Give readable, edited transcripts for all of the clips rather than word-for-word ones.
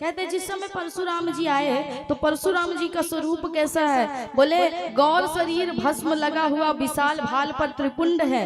कहते जिस समय परशुराम जी आए तो परशुराम जी का स्वरूप कैसा है? बोले गौर शरीर भस्म लगा हुआ, विशाल भाल पर त्रिपुंड है,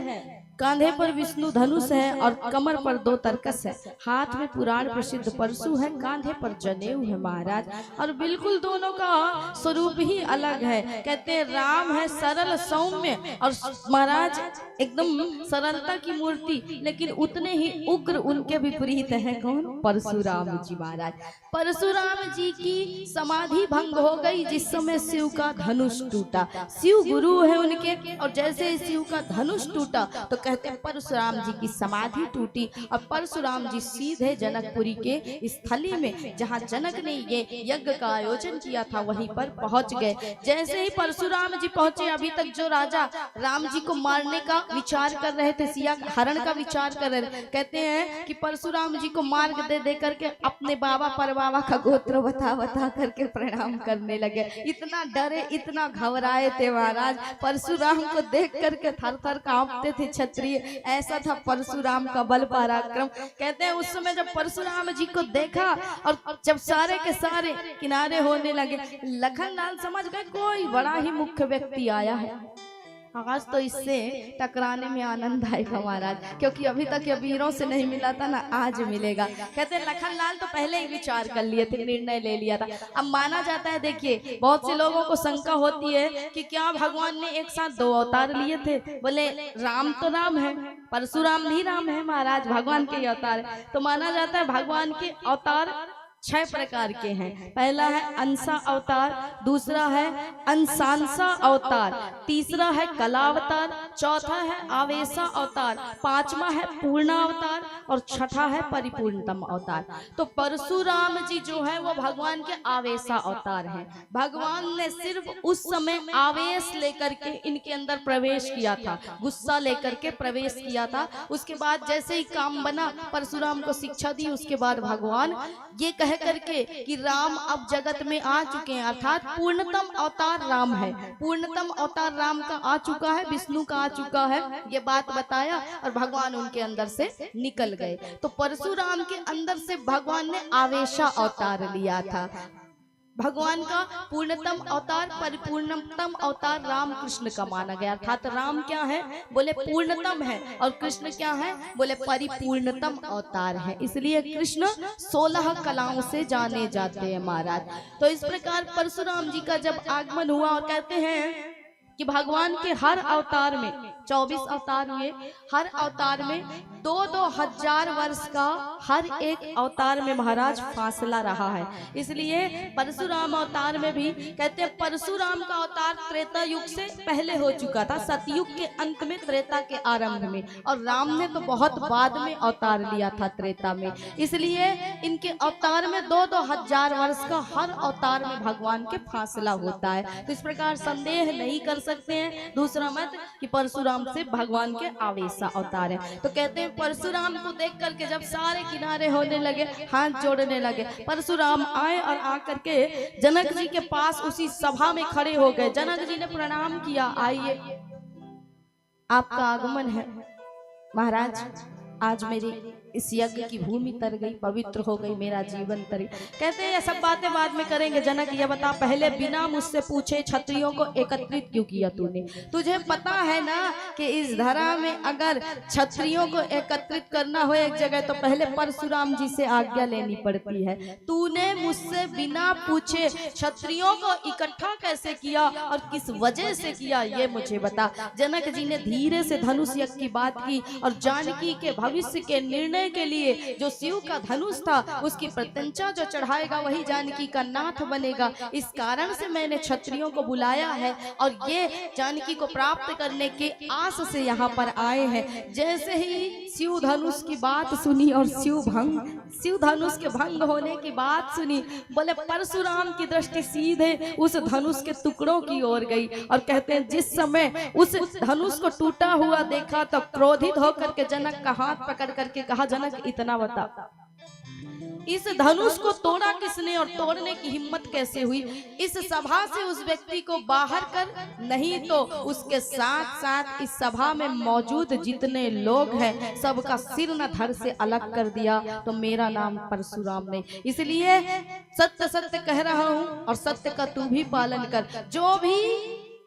कांधे पर विष्णु धनुष है और कमर पर 2 तरकस है, हाथ में पुराण प्रसिद्ध परशु है, कांधे पर जनेऊ है महाराज। और बिल्कुल दोनों का स्वरूप ही अलग है। कहते हैं राम है सरल सौम्य और महाराज एकदम सरलता की मूर्ति, लेकिन उतने ही उग्र उनके विपरीत है कौन? परशुराम जी महाराज। परशुराम जी की समाधि भंग हो गई जिस समय शिव का धनुष टूटा। शिव गुरु है उनके, और जैसे शिव का धनुष टूटा तो कहते हैं परशुराम जी की समाधि टूटी और परशुराम जी सीधे जनकपुरी के स्थली में जहां जनक ने ये यज्ञ का आयोजन किया था वहीं पर पहुंच गए। जैसे ही परशुराम जी पहुंचे, अभी तक जो राजा राम जी को मारने का विचार कर रहे थे, सिया हरण का विचार कर रहे थे, कहते हैं कि परशुराम जी को मार्ग दे दे करके अपने बाबा परबाबा का गोत्र बता बता करके प्रणाम करने लगे। इतना डरे, इतना घबराए थे महाराज, परशुराम को देख करके थर थर कांपते थे क्षत्रिय। ऐसा था परशुराम का बल पराक्रम। कहते हैं उस समय जब परशुराम जी को देखा और जब सारे के सारे किनारे होने लगे, लखन लाल समझ गए कोई बड़ा ही मुख्य व्यक्ति आया है, आज तो इससे टकराने में आनंद आएगा महाराज, क्योंकि अभी तक ये वीरों से नहीं मिला था ना, आज मिलेगा। कहते हैं लखन लाल तो पहले ही विचार कर लिए थे, निर्णय ले लिया था। अब माना जाता है, देखिए बहुत से लोगों को शंका होती है कि क्या भगवान ने एक साथ 2 अवतार लिए थे? बोले राम तो राम है, परशुराम भी राम है महाराज, भगवान के अवतार। तो माना जाता है भगवान के अवतार 6 प्रकार के हैं। पहला है अंसा अवतार, दूसरा है अंशांसा अवतार, तीसरा है कलावतार, चौथा है आवेशा अवतार, 5वां है पूर्ण अवतार और 6ठा है परिपूर्णतम अवतार। तो परशुराम जी जो है वो भगवान के आवेशा अवतार हैं। भगवान ने सिर्फ उस समय आवेश लेकर के इनके अंदर प्रवेश किया था, गुस्सा लेकर के प्रवेश किया था। उसके बाद जैसे ही काम बना, परशुराम को शिक्षा दी, उसके बाद भगवान ये कह करके कि राम अब जगत में आ चुके हैं, अर्थात पूर्णतम अवतार राम है, पूर्णतम अवतार राम का आ चुका है, विष्णु का आ चुका है, ये बात बताया और भगवान उनके अंदर से निकल गए। तो परशुराम के अंदर से भगवान ने आवेशा अवतार लिया था। भगवान का पूर्णतम अवतार परिपूर्णतम अवतार राम कृष्ण का माना गया, अर्थात राम क्या है? बोले पूर्णतम है, और कृष्ण क्या है? बोले परिपूर्णतम अवतार है। इसलिए कृष्ण 16 कलाओं से जाने जाते हैं महाराज। तो इस प्रकार परशुराम जी का जब आगमन हुआ, और कहते हैं कि भगवान के हर अवतार में 24 अवतार हुए, हर अवतार में 2-2 हजार वर्ष का हर एक अवतार में महाराज फासला रहा है। इसलिए परशुराम अवतार में भी कहते हैं परशुराम का अवतार त्रेता युग से पहले हो चुका था, सतयुग के अंत में, त्रेता के आरंभ में, और राम ने तो बहुत बाद में अवतार लिया था त्रेता में। इसलिए इनके अवतार में 2-2 हजार वर्ष का हर अवतार में भगवान के फासला होता है। तो इस प्रकार संदेह नहीं कर सकते हैं दूसरा मत कि परशुराम से भगवान के आवेशा अवतार है। तो कहते हैं परशुराम को देख करके जब सारे किनारे होने लगे, हाथ जोड़ने लगे, परशुराम आए और आकर के जनक जी के पास उसी सभा में खड़े हो गए। जनक जी ने प्रणाम किया, आइए आपका आगमन है महाराज, आज मेरी इस यज्ञ की भूमि तर गई, पवित्र हो गई, मेरा जीवन तर गया। कहते हैं ये सब बातें बाद में करेंगे। जनक ये बता, पहले बिना मुझसे पूछे क्षत्रियों को एकत्रित क्यों किया तूने? तुझे पता है ना कि इस धरा में अगर क्षत्रियों को एकत्रित करना हो एक जगह तो पहले परशुराम जी से आज्ञा लेनी पड़ती है। तूने मुझसे बिना पूछे क्षत्रियों को इकट्ठा कैसे किया और किस वजह से किया, ये मुझे बता। जनक जी ने धीरे से धनुष यज्ञ की बात की और जानकी के भविष्य के निर्णय के लिए जो शिव का धनुष था उसकी प्रत्यंचा जो चढ़ाएगा वही जानकी का नाथ बनेगा। इस कारण से मैंने क्षत्रियों को बुलाया है और ये जानकी को प्राप्त करने के आस से यहाँ पर आए हैं। जैसे ही शिव धनुष की बात सुनी और शिव धनुष के भंग होने की बात सुनी, बोले परशुराम की दृष्टि सीधे उस धनुष के टुकड़ों की ओर गई और कहते हैं जिस समय उस धनुष को टूटा हुआ देखा तो क्रोधित होकर के जनक का हाथ पकड़ करके कहा, जनक इतना बता, इस धनुष को तोड़ा किसने और तोड़ने की हिम्मत कैसे हुई? इस सभा से उस व्यक्ति को बाहर कर, नहीं तो उसके साथ साथ इस सभा में मौजूद जितने लोग हैं सबका सिर न धड़ से अलग कर दिया तो मेरा नाम परशुराम नहीं। इसलिए सत्य सत्य कह रहा हूं और सत्य का तू भी पालन कर। जो भी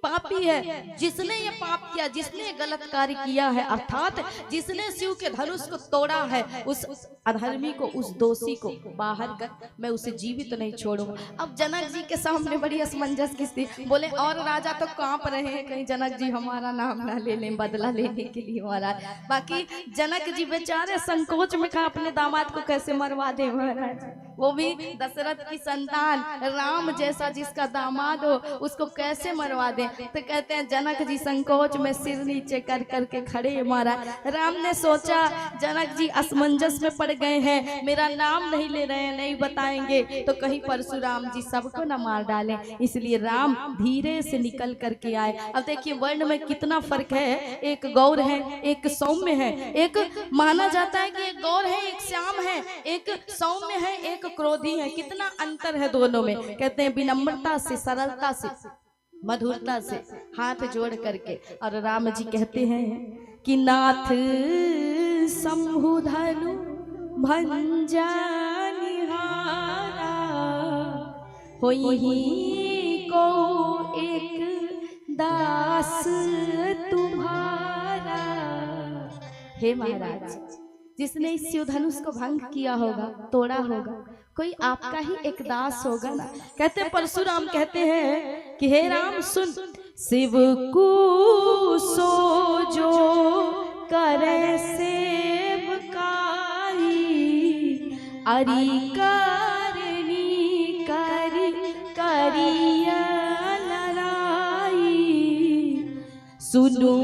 पापी है, जिसने ये पाप किया, जिसने ये गलत कार्य किया है, अर्थात जिसने शिव के धनुष को तोड़ा है, उस अधर्मी को, उस दोषी को बाहर कर, मैं उसे जीवित नहीं छोड़ूंगा। अब जनक जी के सामने बड़ी असमंजस की स्थिति। बोले और राजा तो कांप रहे हैं, कहीं जनक जी हमारा नाम ना ले लें बदला लेने के लिए महाराज। बाकी जनक जी बेचारे संकोच में कहा अपने दामाद को कैसे मरवा दे महाराज, वो भी दशरथ की संतान, राम जैसा जिसका दामाद हो उसको कैसे मरवा दे। तो कहते हैं जनक जी संकोच में सिर नीचे कर करके खड़े मारा। राम ने सोचा जनक जी असमंजस में पड़ गए हैं, मेरा नाम नहीं ले रहे हैं, नहीं बताएंगे तो कहीं परशुराम जी सबको न मार डालें, इसलिए राम धीरे से निकल करके आए। अब देखिए वर्ण में कितना फर्क है, एक गौर है, एक सौम्य है, एक माना जाता है कि एक गौर है, एक श्याम है, एक सौम्य है, एक क्रोधी है, कितना अंतर है दोनों में। कहते हैं विनम्रता से, सरलता से, मधुरता से हाथ जोड़ करके। और राम जी कहते हैं कि नाथ शंभु धनु भंजा निहारा, होई को एक दास तुम्हारा। हे महाराज, जिसने इस शिव धनुष को भंग किया होगा, तोड़ा होगा, कोई आपका ही एक दास होगा ना। कहते हैं परशुराम कहते हैं कि हे राम सुन, शिव को सो जो करे सेवकाई, अरि करनी करी करिया लड़ाई, सुनु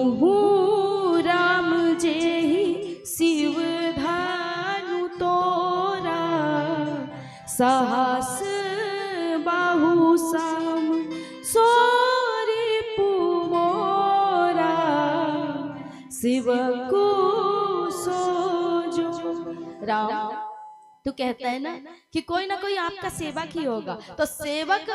राम जेहि शिव धनु तोरा, सहस बाहु सम सोरी पुमोरा, शिव को सोजो। राम तू कहता है ना कि कोई ना कोई आपका सेवक ही होगा, तो सेवक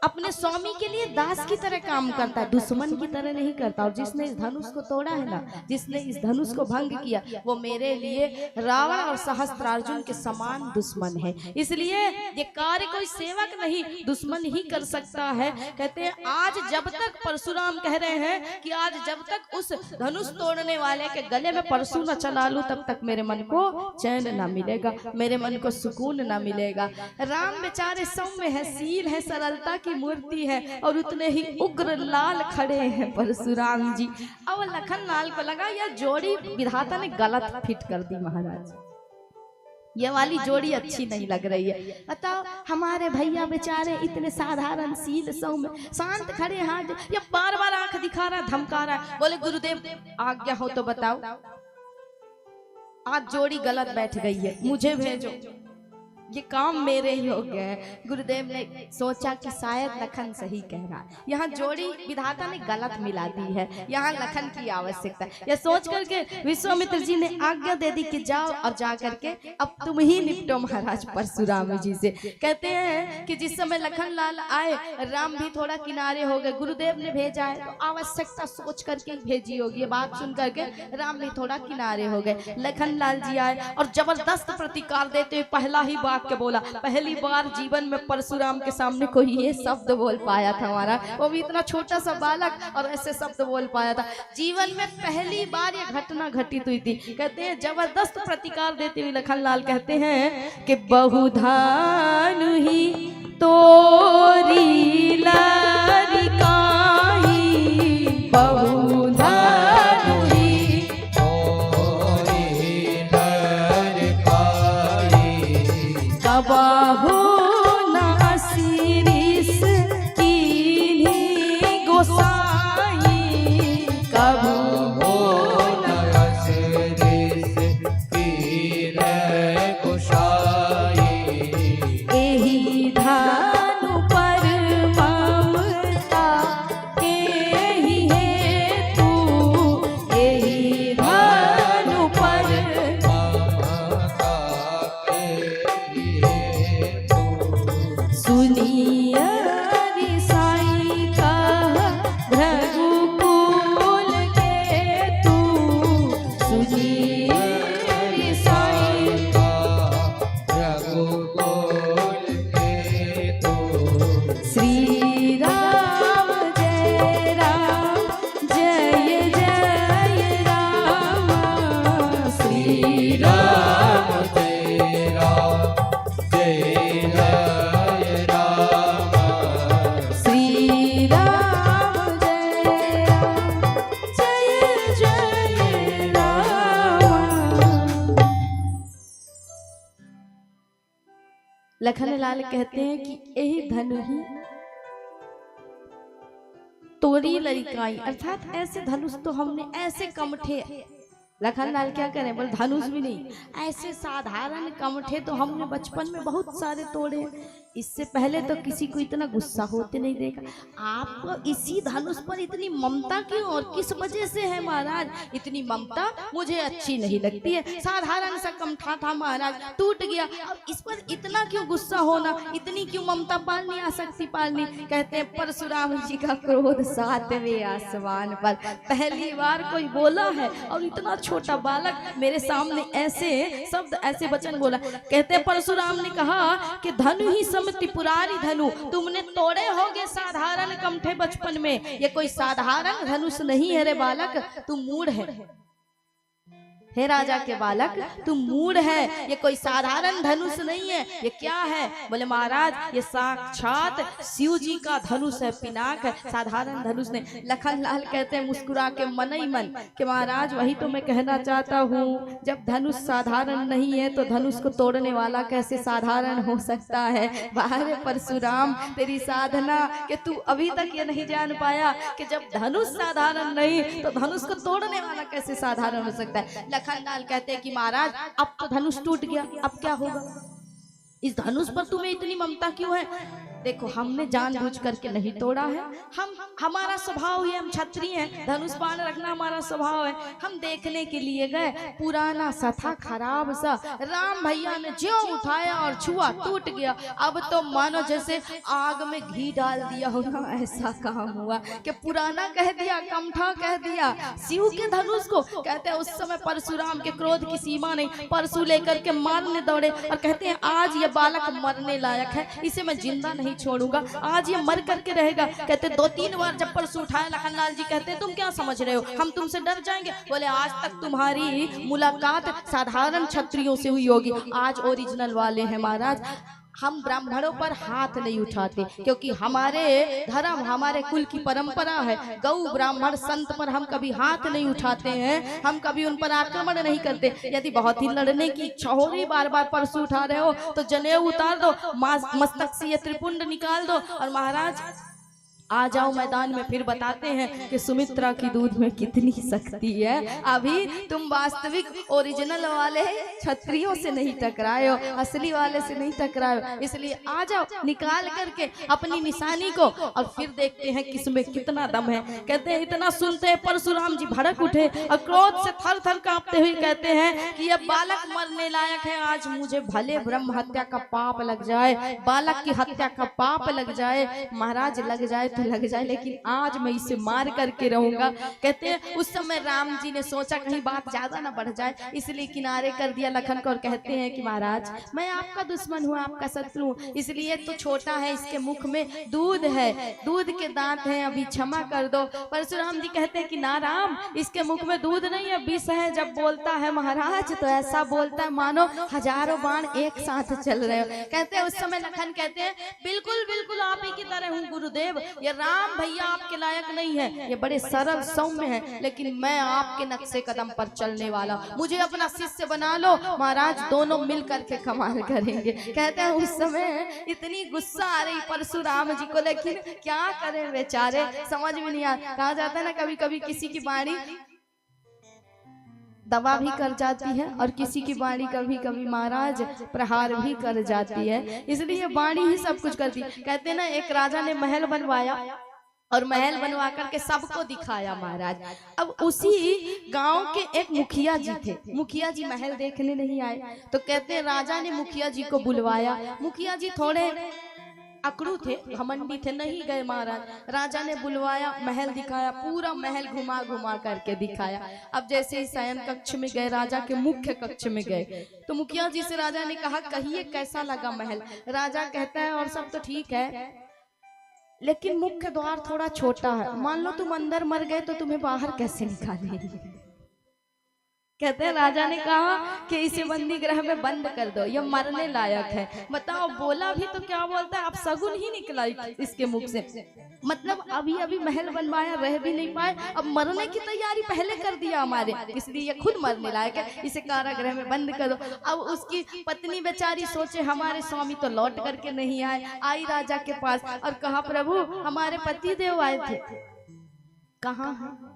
अपने स्वामी के लिए दास की तरह काम करता है, दुश्मन की तरह नहीं करता। और जिसने इस धनुष को तोड़ा है ना, जिसने इस धनुष को भंग किया, वो मेरे लिए रावण और सहस्त्रार्जुन के समान दुश्मन है। इसलिए ये कार्य कोई सेवक नहीं, दुश्मन ही कर सकता है। कहते हैं आज जब तक, परशुराम कह रहे हैं कि आज जब तक उस धनुष तोड़ने वाले के गले में परशु न चला लूं, तब तक मेरे मन को चैन न मिलेगा, मेरे मन को सुकून न मिलेगा। राम बेचारे सौम्य है, शील है, सरलता की मूर्ति है, और उतने ही उग्र लाल खड़े हैं परशुराम जी। अब लखन लाल को लगा यह जोड़ी विधाता ने गलत फिट कर दी महाराज, ये वाली जोड़ी अच्छी नहीं लग रही है। बताओ हमारे भैया बेचारे इतने साधारण शील सौम्य शांत खड़े, हाथ ये बार बार आंख दिखा रहा, धमका रहा। बोले गुरुदेव आज्ञा हो तो बताओ, आज जोड़ी गलत बैठ गई है, मुझे भेजो, ये काम मेरे ही हो गया है। गुरुदेव ने सोचा कि शायद लखन सही कह रहा है, यहाँ जोड़ी विधाता ने गलत मिला दी है, यहाँ लखन की आवश्यकता है। यह सोच करके विश्वामित्र जी ने आज्ञा दे दी कि जाओ और जा करके अब तुम ही निपटो महाराज परशुराम जी से। कहते हैं कि जिस समय लखन लाल आए, राम भी थोड़ा किनारे हो गए। गुरुदेव ने भेजा है तो आवश्यकता सोच करके भेजी होगी, बात सुन करके राम भी थोड़ा किनारे हो गए। लखन लाल जी आए और जबरदस्त प्रतिकार देते हुए पहला ही बात के बोला, पहली बार जीवन में परशुराम के सामने कोई ये शब्द बोल पाया था हमारा, वो भी इतना छोटा सा बालक और ऐसे शब्द बोल पाया था। जीवन में पहली बार ये घटना घटित हुई थी। कहते हैं जबरदस्त प्रतिकार देते हुए लखन लाल कहते हैं कि बहुधान ही तोरी लरिकाई, बहुधान ही तोरी लरिकाई, कबाहु न सिरिस कीन्ही गोसाई, कबहु न सिरिस कीन्ही गोसाई, एहि धानु पर ममता केहि हेतु, एहि धानु पर ममता केहि सुनिया रे साईं का रघुकुल के तू सुनिया रे साईं का रघुकुल के तू श्री राम जय जय राम श्री राम जय राम जय जय राम श्री राम जय जय राम। लखन लाल कहते हैं कि यही धनु ही तोरी लड़काई, अर्थात ऐसे धनुष तो हमने ऐसे कमठे, लखन लाल क्या करें, बोल धनुष भी नहीं, ऐसे साधारण कमठे तो हमने बचपन में बहुत सारे तोड़े। इससे पहले तो किसी को इतना गुस्सा होते नहीं देखा। आपको इसी धनुष पर इतनी ममता क्यों और किस वजह से है महाराज? इतनी ममता मुझे अच्छी नहीं लगती है। साधारण सा कमठा था महाराज, टूट गया, अब इस पर इतना क्यों गुस्सा होना, इतनी क्यों ममता पालनी, आसक्ति पालनी? कहते हैं परशुराम जी का क्रोध 7वें आसमान पर पहली बार कोई बोला है, और इतना छोटा बालक मेरे सामने ऐसे शब्द ऐसे वचन बोला। कहते हैं परशुराम ने कहा कि धनु ही त्रिपुरारी धनु तुमने तोड़े होगे साधारण कमठे बचपन में, ये कोई साधारण धनुष नहीं है रे बालक, तू मूढ़ है। हे राजा के बालक तू मूढ़ है, ये कोई साधारण धनुष नहीं है, ये क्या है? बोले महाराज ये साक्षात शिव जी का धनुष है, पिनाक है, साधारण धनुष नहीं। लखन लाल कहते हैं मुस्कुरा के मन ही मन कि महाराज वही तो मैं कहना चाहता हूँ, जब धनुष साधारण नहीं है तो धनुष को तोड़ने वाला कैसे साधारण हो सकता है? बाहर परशुराम तेरी साधना कि तू अभी तक ये नहीं जान पाया कि जब धनुष साधारण नहीं तो धनुष को तोड़ने वाला कैसे साधारण हो सकता है। लखन लाल कहते हैं कि महाराज अब तो धनुष टूट गया, अब क्या होगा? इस धनुष पर तुम्हें इतनी ममता क्यों है? देखो हमने जानबूझ करके नहीं तोड़ा है, हमारा स्वभाव है, हम क्षत्रिय हैं, धनुष बाण रखना हमारा स्वभाव है। हम देखने के लिए गए, पुराना सा था खराब सा, राम भैया ने जो उठाया और छुआ टूट गया। अब तो मानो जैसे आग में घी डाल दिया हो ना, ऐसा काम हुआ कि पुराना कह दिया, कमठा कह दिया शिव के धनुष को। कहते हैं उस समय परशुराम के क्रोध की सीमा नहीं, परशु लेकर के मारने दौड़े और कहते हैं आज ये बालक मरने लायक है, इसे मैं जिंदा नहीं छोड़ूंगा, आज ये मर करके रहेगा। कहते 2-3 बार जब परशु उठाया, लखन लाल जी कहते तुम क्या समझ रहे हो, हम तुमसे डर जाएंगे? बोले आज तक तुम्हारी मुलाकात साधारण क्षत्रियों से हुई होगी, आज ओरिजिनल वाले हैं महाराज। हम ब्राह्मणों पर हाथ नहीं उठाते क्योंकि हमारे धर्म हमारे कुल की परंपरा है, गौ ब्राह्मण संत पर हम कभी हाथ नहीं उठाते हैं, हम कभी उन पर आक्रमण नहीं करते। यदि बहुत ही लड़ने की इच्छा हो रही, बार बार परशु उठा रहे हो तो जनेऊ उतार दो, मस्तक से ये त्रिपुंड निकाल दो और महाराज आ जाओ मैदान में, फिर बताते हैं कि सुमित्रा की दूध में कितनी शक्ति है। अभी तुम वास्तविक ओरिजिनल वाले क्षत्रियों से नहीं टकराए हो, असली वाले से नहीं टकराए हो, इसलिए आ जाओ निकाल करके अपनी निशानी को और फिर देखते हैं किसमें कितना दम है। कहते हैं इतना सुनते हैं परशुराम जी भड़क उठे और क्रोध से थर थर कांपते हुए कहते हैं कि यह बालक मरने लायक है, आज मुझे भले ब्रह्म हत्या का पाप लग जाए, बालक की हत्या का पाप लग जाए, महाराज लग जाए तो लग जाए, लेकिन आज मैं इसे मार करके रहूंगा। कहते हैं उस समय राम जी ने सोचा कहीं बात ज्यादा ना बढ़ जाए, इसलिए किनारे कर दिया लखन को और कहते हैं कि महाराज मैं आपका दुश्मन हूँ, आपका शत्रु हूँ, इसलिए तो छोटा है, इसके मुख में दूध है, दूध के दांत हैं, अभी क्षमा कर दो। परशुराम जी कहते हैं कि ना राम, इसके मुख में दूध नहीं है, विष है। जब बोलता है महाराज तो ऐसा बोलता है मानो हजारों बाण एक साथ चल रहे हो। कहते हैं उस समय लखन कहते हैं बिल्कुल बिल्कुल आप ही की तरह हूँ गुरुदेव, ये राम भैया आपके लायक नहीं है, ये बड़े सरल सौम्य है, लेकिन मैं आपके नक्शे कदम पर चलने वाला, मुझे अपना शिष्य बना लो, महाराज दोनों मिल करके कमाल करेंगे। कहते हैं उस समय इतनी गुस्सा आ रही परशुराम जी को, लेकिन क्या करें बेचारे, समझ में नहीं आ। कहा जाता है ना कभी कभी किसी की वाणी दवा भी कर जाती है और किसी की वाणी कभी कभी महाराज प्रहार भी कर जाती है, इसलिए वाणी ही सब कुछ करती। कहते हैं ना एक राजा ने महल बनवाया और महल बनवा करके सबको दिखाया महाराज। अब उसी गांव के एक मुखिया जी थे, मुखिया जी महल देखने नहीं आए, तो कहते हैं राजा ने मुखिया जी को बुलवाया। मुखिया जी थोड़े अकड़ू थे, घमंडी थे, नहीं गए महाराज। राजा ने बुलवाया, महल दिखाया, पूरा महल घुमा घुमा करके दिखाया। अब जैसे ही शयन कक्ष में गए, राजा के मुख्य कक्ष में गए, तो मुखिया जी से राजा ने कहा कहिए कैसा लगा महल। राजा कहता है और सब तो ठीक है, लेकिन मुख्य द्वार थोड़ा छोटा है, मान लो तुम अंदर मर गए तो तुम्हें बाहर कैसे निकालेंगे। कहते हैं राजा ने कहा कि इसे बंदी गृह में बंद कर दो, ये मरने लायक है। बताओ, बोला भी तो क्या बोलता है, अब सगुन ही निकला इसके मुख से। मतलब अभी अभी महल बनवाया, रह भी नहीं पाए, अब मरने की तैयारी पहले कर दिया हमारे, इसलिए ये खुद मरने लायक है, इसे कारागृह में बंद कर दो। अब उसकी पत्नी बेचारी सोचे हमारे स्वामी तो लौट करके नहीं आए, आई राजा के पास और कहा प्रभु हमारे पति देव आए थे, कहाँ है?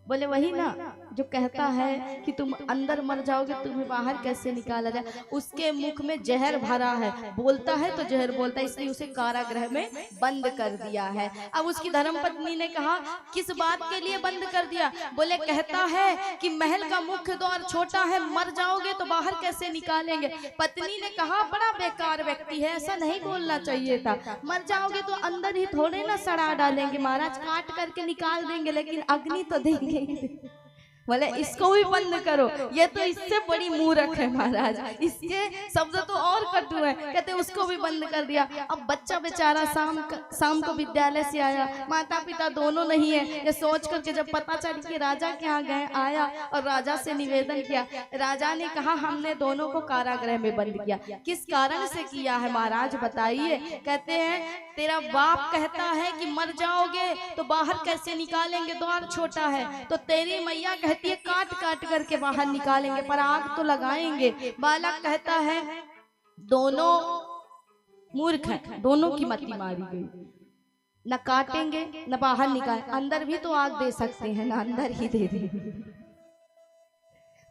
बोले वही ना जो कहता है कि तुम अंदर मर जाओगे, तुम्हें बाहर कैसे निकाला जाए। उसके मुख में जहर भरा है, बोलता है तो जहर बोलता है, इसलिए उसे कारागृह में बंद कर दिया है। अब उसकी धर्मपत्नी ने कहा किस बात के लिए बंद कर दिया? बोले कहता है कि महल का मुख्य द्वार छोटा है, मर जाओगे तो बाहर कैसे निकालेंगे। पत्नी ने कहा बड़ा बेकार व्यक्ति है, ऐसा नहीं बोलना चाहिए था, मर जाओगे तो अंदर ही थोड़े ना सड़ा डालेंगे महाराज, काट करके निकाल देंगे, लेकिन अग्नि तो देंगे। बोले इसको भी बंद करो, ये तो इससे बड़ी मूर्ख है महाराज, इसके शब्द तो और कटु है। कहते उसको भी बंद कर दिया। अब बच्चा बेचारा शाम को विद्यालय से आया, माता पिता दोनों नहीं है, ये सोच करके जब पता चली कि राजा के यहाँ गए, आया और राजा से निवेदन किया। राजा ने कहा हमने दोनों को कारागृह में बंद किया। किस कारण से किया है महाराज बताइए। कहते हैं तेरा बाप कहता है कि मर जाओगे तो बाहर कैसे निकालेंगे, द्वार छोटा है, तो तेरी मैया कहती है काट काट करके बाहर निकालेंगे, पर आग तो लगाएंगे। बालक कहता है दोनों मूर्ख हैं, दोनों की मति मारी गई, न काटेंगे न बाहर निकाल, अंदर भी तो आग दे सकते हैं ना, अंदर ही दे देंगे।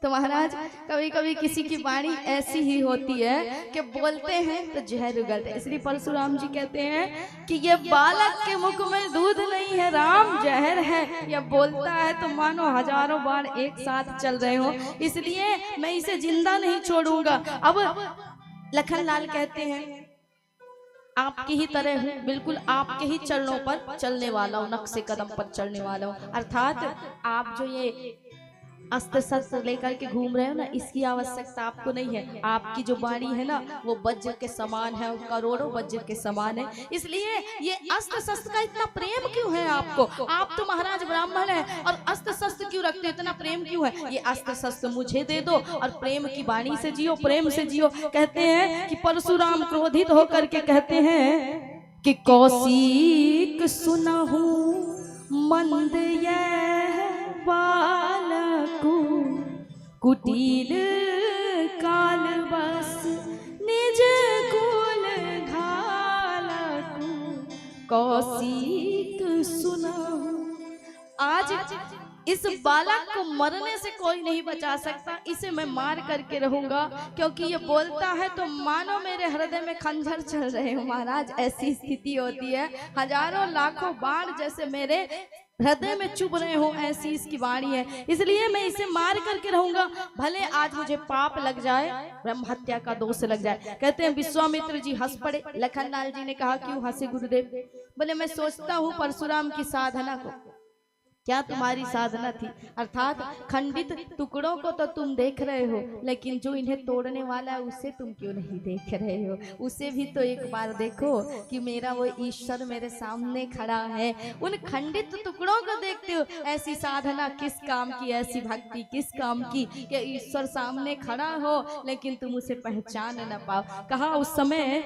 तो महाराज कभी कभी किसी की वाणी ऐसी ही होती है कि बोलते हैं तो जहर उगलते हैं। इसलिए परशुराम जी कहते हैं कि ये बालक के मुख में दूध नहीं है, राम जहर है। यह बोलता है तो मानो हजारों बार एक साथ चल रहे हो, इसलिए मैं इसे जिंदा नहीं छोड़ूंगा। अब लखनलाल कहते हैं आपकी ही तरह हूँ, बिल्कुल आपके ही चरणों पर चलने वाला हूँ, नक्शे कदम पर चलने वाला हूँ। अर्थात आप जो ये अस्त्र शस्त्र लेकर के घूम रहे हो ना, इसकी आवश्यकता आपको नहीं है। आपकी जो वाणी है ना वो वज्र के समान है, करोड़ों वज्र के समान है। इसलिए ये अस्त्र शस्त्र का इतना प्रेम क्यों है आपको? आप तो महाराज ब्राह्मण है और अस्त्र शस्त्र क्यों रखते हो, इतना प्रेम क्यों है? ये अस्त्र शस्त्र मुझे दे दो और प्रेम की वाणी से जियो, प्रेम से जियो। कहते हैं कि परशुराम क्रोधित होकर के कहते हैं कि कौशिक सुनहु मंद यह बालकु कुटिल काल बस निज कुल घालकु कौशिक सुनहु। आज इस बालक को मरने से कोई नहीं बचा सकता, इसे मैं मार करके रहूंगा, क्योंकि ये बोलता है तो मानो मेरे हृदय में खंजर चल रहे हो महाराज, ऐसी स्थिति होती है। हजारों लाखों बाण जैसे मेरे हृदय में चुभ रहे हो, ऐसी इसकी वाणी है। इसलिए मैं इसे मार करके रहूंगा, भले आज मुझे पाप लग जाए, ब्रह्म हत्या का दोष लग जाए। कहते हैं विश्वामित्र जी हंस पड़े। लखनलाल जी ने कहा क्यों हंसे गुरुदेव? बोले मैं सोचता हूँ परशुराम की साधना को, क्या तुम्हारी साधना थी? अर्थात खंडित टुकड़ों को तो तुम देख रहे हो, लेकिन जो इन्हें तोड़ने वाला है उसे तुम क्यों नहीं देख रहे हो? उसे भी तो एक बार देखो कि मेरा वो ईश्वर मेरे सामने खड़ा है। उन खंडित टुकड़ों को देखते हो। ऐसी साधना किस काम की, ऐसी भक्ति किस काम की कि ईश्वर सामने खड़ा हो लेकिन तुम उसे पहचान न पाओ। कहा उस समय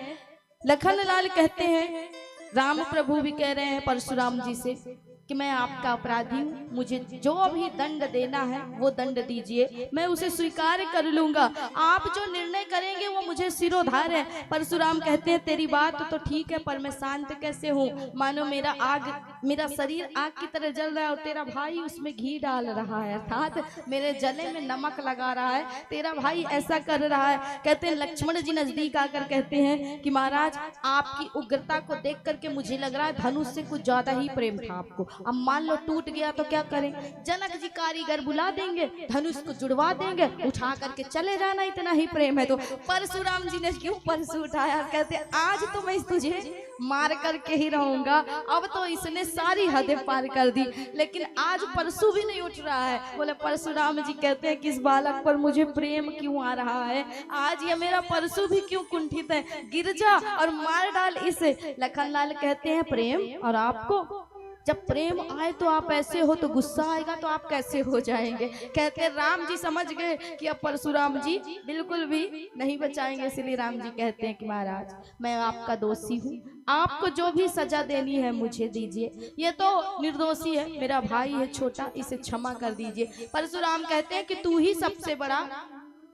लखनलाल कहते हैं, राम प्रभु भी कह रहे हैं परशुराम जी से कि मैं आपका अपराधी हूँ, मुझे जो भी दंड देना है वो दंड दीजिए, मैं उसे स्वीकार कर लूंगा। आप जो निर्णय करेंगे वो मुझे सिरोधार है। परशुराम कहते हैं तेरी बात तो ठीक है, पर मैं शांत कैसे हूँ? मानो मेरा शरीर आग की तरह जल रहा है और तेरा भाई उसमें घी डाल रहा है, अर्थात मेरे जले में नमक लगा रहा है, तेरा भाई ऐसा कर रहा है। कहते हैं लक्ष्मण जी नजदीक आकर कहते हैं कि महाराज आपकी उग्रता को देख करके मुझे लग रहा है धनुष से कुछ ज्यादा ही प्रेम था आपको, अब मान लो टूट गया तो क्या करें? जनक जी कारीगर बुला देंगे, धनुष को जुड़वा देंगे, उठा करके चले जाना, इतना ही प्रेम है। तो परशुराम जी ने क्यों परशु उठाया? कहते आज तो मैं तुझे मार करके ही रहूंगा। अब तो इसने सारी हदें पार कर दी, लेकिन आज परशु भी नहीं उठ रहा है। बोले परशुराम जी कहते हैं किस बालक पर मुझे प्रेम क्यों आ रहा है? आज ये मेरा परशु भी क्यों कुंठित है? गिर जा और मार डाल इसे। लखनलाल कहते हैं प्रेम और आपको जब प्रेम आए तो आप ऐसे हो, तो गुस्सा आएगा तो आप कैसे हो जाएंगे? कहते राम जी समझ गए कि अब परशुराम जी बिल्कुल भी नहीं बचाएंगे, इसलिए राम जी कहते हैं कि महाराज मैं आपका दोषी हूँ, आपको जो भी सजा देनी है मुझे दीजिए। ये तो निर्दोषी है, मेरा भाई है छोटा, इसे क्षमा कर दीजिए। परशुराम कहते हैं कि तू ही सबसे बड़ा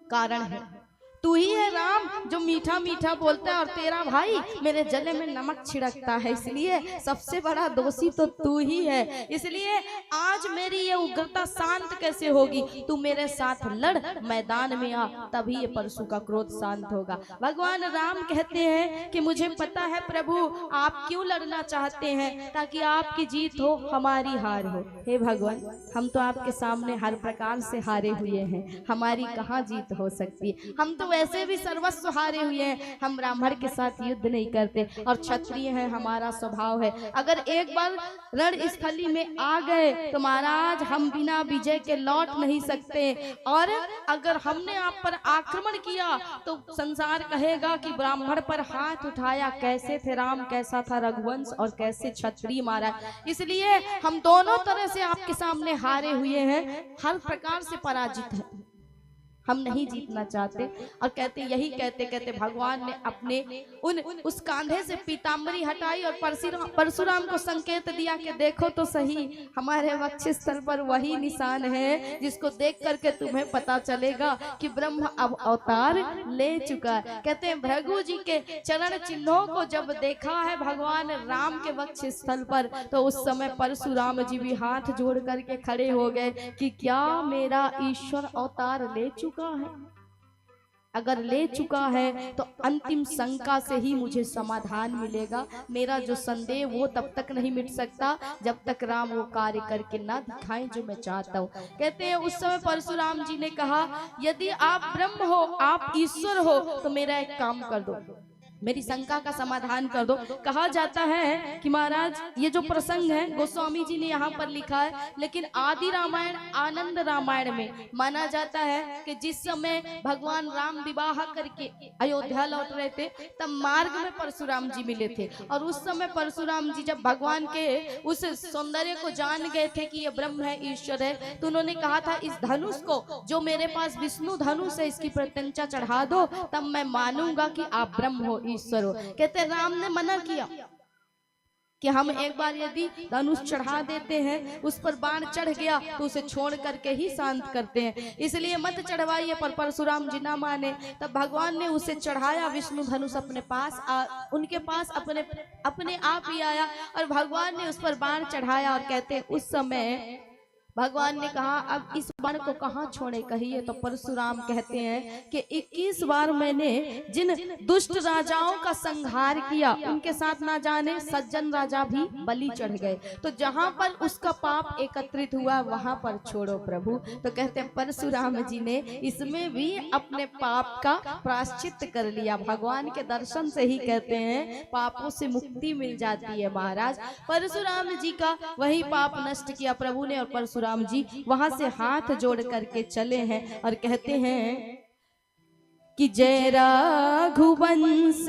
कारण है, तू ही है राम जो मीठा मीठा बोलता है, और तेरा भाई मेरे जले में नमक छिड़कता है, इसलिए सबसे बड़ा दोषी तो तू ही है। इसलिए आज मेरी ये उग्रता शांत कैसे होगी? तू मेरे साथ लड़, मैदान में आ, तभी ये परशु का क्रोध शांत होगा। भगवान राम कहते हैं कि मुझे पता है प्रभु आप क्यों लड़ना चाहते हैं, ताकि आपकी जीत हो हमारी हार हो। हे भगवान हम तो आपके सामने हर प्रकार से हारे हुए हैं, हमारी कहाँ जीत हो सकती है? हम तो वैसे भी सर्वस्व हारे हुए हैं, हम ब्राह्मण के साथ युद्ध नहीं करते, और क्षत्रिय है हमारा स्वभाव है। अगर एक बार रणस्थली में आ गए तो महाराज हम बिना विजय के लौट नहीं सकते, और अगर हमने आप पर आक्रमण किया तो संसार कहेगा कि ब्राह्मण पर हाथ उठाया, कैसे थे राम, कैसा था रघुवंश, और कैसे क्षत्रिय मारा। इसलिए हम दोनों तरह से आपके सामने हारे हुए हैं, हर प्रकार से पराजित है, हम नहीं जीतना चाहते। और कहते यही कहते कहते भगवान ने अपने उस कांधे से पीताम्बरी हटाई और परशुराम को संकेत दिया कि देखो तो सही, हमारे वक्षस्थल पर वही निशान है जिसको देख करके तुम्हें पता चलेगा कि ब्रह्म अब अवतार ले चुका है। कहते हैं भृगु जी के चरण चिन्हों को जब देखा है भगवान राम के वक्षस्थल पर, तो उस समय परशुराम जी भी हाथ जोड़ करके खड़े हो गए कि क्या मेरा ईश्वर अवतार ले चुका है? अगर ले चुका है तो अंतिम शंका से ही मुझे समाधान मिलेगा। मेरा जो संदेह वो तब तक नहीं मिट सकता जब तक राम वो कार्य करके ना दिखाएं जो मैं चाहता हूँ। कहते हैं उस समय परशुराम जी ने कहा यदि आप ब्रह्म हो, आप ईश्वर हो, तो मेरा एक काम कर दो, मेरी शंका का समाधान कर दो। कहा जाता है कि महाराज ये जो प्रसंग है गोस्वामी जी ने यहाँ पर लिखा है, लेकिन आदि रामायण आनंद रामायण में माना जाता है कि जिस समय भगवान राम विवाह करके अयोध्या लौट रहे थे तब मार्ग में परशुराम जी मिले थे, और उस समय परशुराम जी जब भगवान के उस सौंदर्य को जान गए थे कि ये ब्रह्म है, ईश्वर है, तो उन्होंने कहा था इस धनुष को जो मेरे पास विष्णु धनुष है इसकी प्रत्यंचा चढ़ा दो, तब मैं मानूंगा कि आप ब्रह्म हो, ईश्वर हो। कहते राम ने मना किया कि हम एक बार यदि धनुष चढ़ा देते हैं, उस पर बाण चढ़ गया तो उसे छोड़ करके ही शांत करते हैं, इसलिए मत चढ़वाइए। पर परशुराम जी ना माने, तब भगवान ने उसे चढ़ाया, विष्णु धनुष अपने पास उनके पास अपने आप ही आया और भगवान ने उस पर बाण चढ़ाया। और कहते उस समय भगवान ने कहा अब इस बाण को कहाँ छोड़े कहिए, तो परशुराम कहते हैं कि 21 बार मैंने जिन दुष्ट राजाओं का संहार किया उनके साथ ना जाने सज्जन राजा भी बलि चढ़ गए, तो जहां पर उसका पाप एकत्रित हुआ वहां पर छोड़ो प्रभु। तो कहते हैं परशुराम जी ने इसमें भी अपने पाप का प्रायश्चित कर लिया। भगवान के दर्शन से ही कहते हैं पापों से मुक्ति मिल जाती है महाराज। परशुराम जी का वही पाप नष्ट किया प्रभु ने, और परशुराम जी वहां से हाथ जोड़ करके चले हैं और कहते हैं कि जय रघुवंश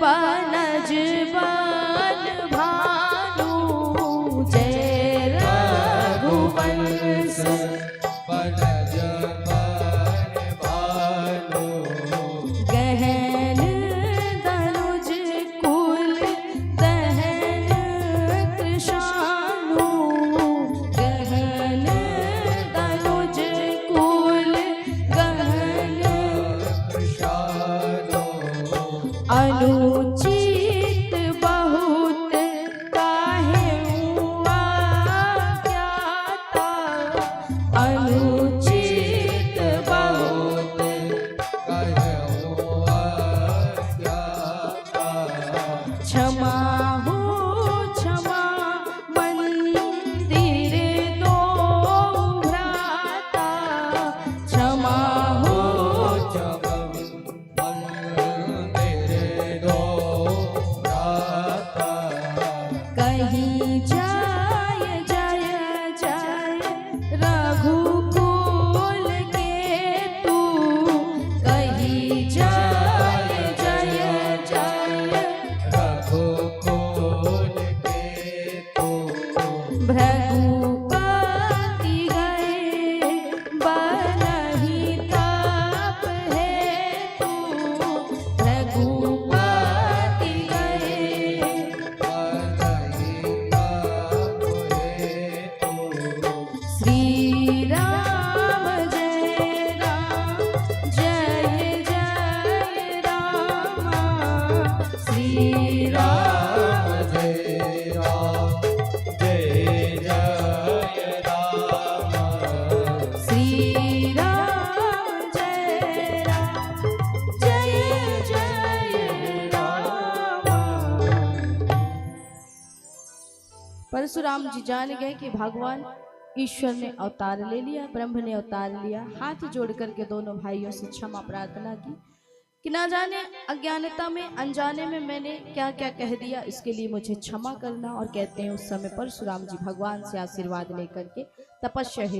बनज बन भानु, जय रघुवंश बनज बन भानु, गहन दनुज कुल दहन कृशानु, गहन दनुज कुल गहन कृशानु, अनुचित बहु राम जय राम जय जय राम श्री राम जय राम जय जय राम। परशुराम जी जान गए कि भगवान ईश्वर ने अवतार ले लिया, ब्रह्म ने अवतार लिया। हाथ जोड़ करके दोनों भाइयों से क्षमा प्रार्थना की कि ना जाने अज्ञानता में अनजाने में मैंने क्या क्या कह दिया, इसके लिए मुझे क्षमा करना। और कहते हैं उस समय परशुराम जी भगवान से आशीर्वाद लेकर के तपस्या